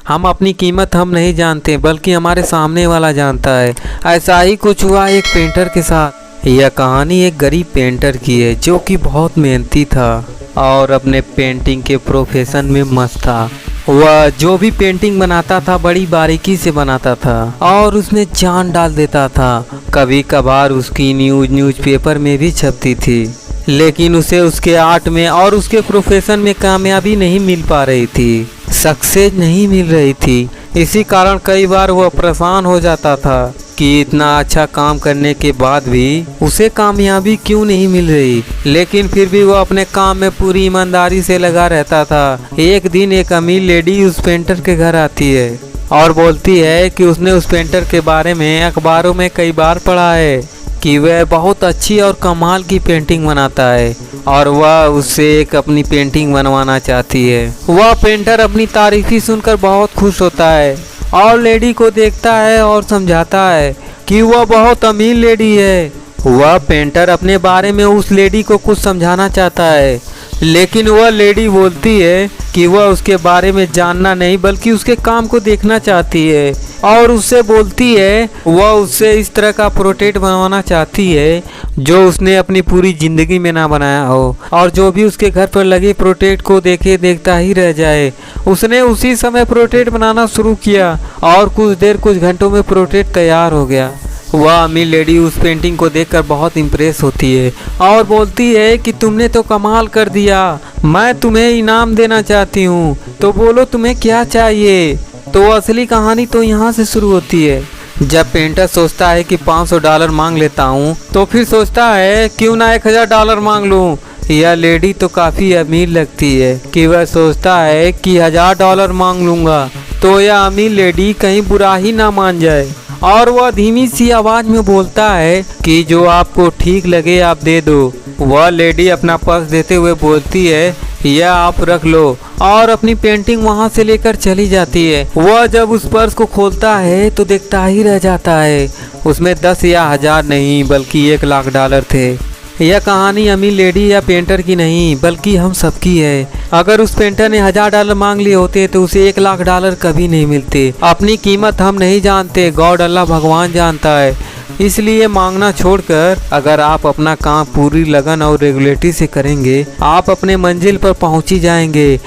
हम अपनी कीमत हम नहीं जानते बल्कि हमारे सामने वाला जानता है। ऐसा ही कुछ हुआ एक पेंटर के साथ। यह कहानी एक गरीब पेंटर की है जो कि बहुत मेहनती था और अपने पेंटिंग के प्रोफेशन में मस्त था। वह जो भी पेंटिंग बनाता था बड़ी बारीकी से बनाता था और उसमें जान डाल देता था। कभी कभार उसकी न्यूज़पेपर में भी छपती थी, लेकिन उसे उसके आर्ट में और उसके प्रोफेशन में कामयाबी नहीं मिल पा रही थी, सक्सेस नहीं मिल रही थी। इसी कारण कई बार वह परेशान हो जाता था कि इतना अच्छा काम करने के बाद भी उसे कामयाबी क्यों नहीं मिल रही। लेकिन फिर भी वह अपने काम में पूरी ईमानदारी से लगा रहता था। एक दिन एक अमीर लेडी उस पेंटर के घर आती है और बोलती है कि उसने उस पेंटर के बारे में अखबारों में कई बार पढ़ा है कि वह बहुत अच्छी और कमाल की पेंटिंग बनाता है और वह उससे एक अपनी पेंटिंग बनवाना चाहती है। वह पेंटर अपनी तारीफी सुनकर बहुत खुश होता है और लेडी को देखता है और समझाता है कि वह बहुत अमीर लेडी है। वह पेंटर अपने बारे में उस लेडी को कुछ समझाना चाहता है, लेकिन वह लेडी बोलती है कि वह उसके बारे में जानना नहीं बल्कि उसके काम को देखना चाहती है और उससे बोलती है वह उससे इस तरह का प्रोटेक्ट बनवाना चाहती है जो उसने अपनी पूरी ज़िंदगी में ना बनाया हो और जो भी उसके घर पर लगे प्रोटेक्ट को देखे देखता ही रह जाए। उसने उसी समय प्रोटेक्ट बनाना शुरू किया और कुछ घंटों में प्रोटेक्ट तैयार हो गया। वह अमीर लेडी उस पेंटिंग को देखकर बहुत इम्प्रेस होती है और बोलती है कि तुमने तो कमाल कर दिया, मैं तुम्हें इनाम देना चाहती हूँ, तो बोलो तुम्हें क्या चाहिए। तो असली कहानी तो यहाँ से शुरू होती है। जब पेंटर सोचता है कि $500 मांग लेता हूँ तो फिर सोचता है क्यों ना $1000 मांग लूँ। यह लेडी तो काफ़ी अमीर लगती है कि वह सोचता है कि $1000 मांग लूँगा तो यह अमीर लेडी कहीं बुरा ही ना मान जाए और वह धीमी सी आवाज़ में बोलता है कि जो आपको ठीक लगे आप दे दो। वह लेडी अपना पर्स देते हुए बोलती है यह आप रख लो और अपनी पेंटिंग वहां से लेकर चली जाती है। वह जब उस पर्स को खोलता है तो देखता ही रह जाता है उसमें 10 या 1000 नहीं बल्कि $1,00,000 थे। यह कहानी अमीर लेडी या पेंटर की नहीं बल्कि हम सबकी है। अगर उस पेंटर ने $1000 मांग लिए होते तो उसे $1,00,000 कभी नहीं मिलते। अपनी कीमत हम नहीं जानते, गॉड अल्लाह भगवान जानता है। इसलिए मांगना छोड़कर अगर आप अपना काम पूरी लगन और रेगुलरिटी से करेंगे आप अपने मंजिल पर पहुंच ही जाएंगे।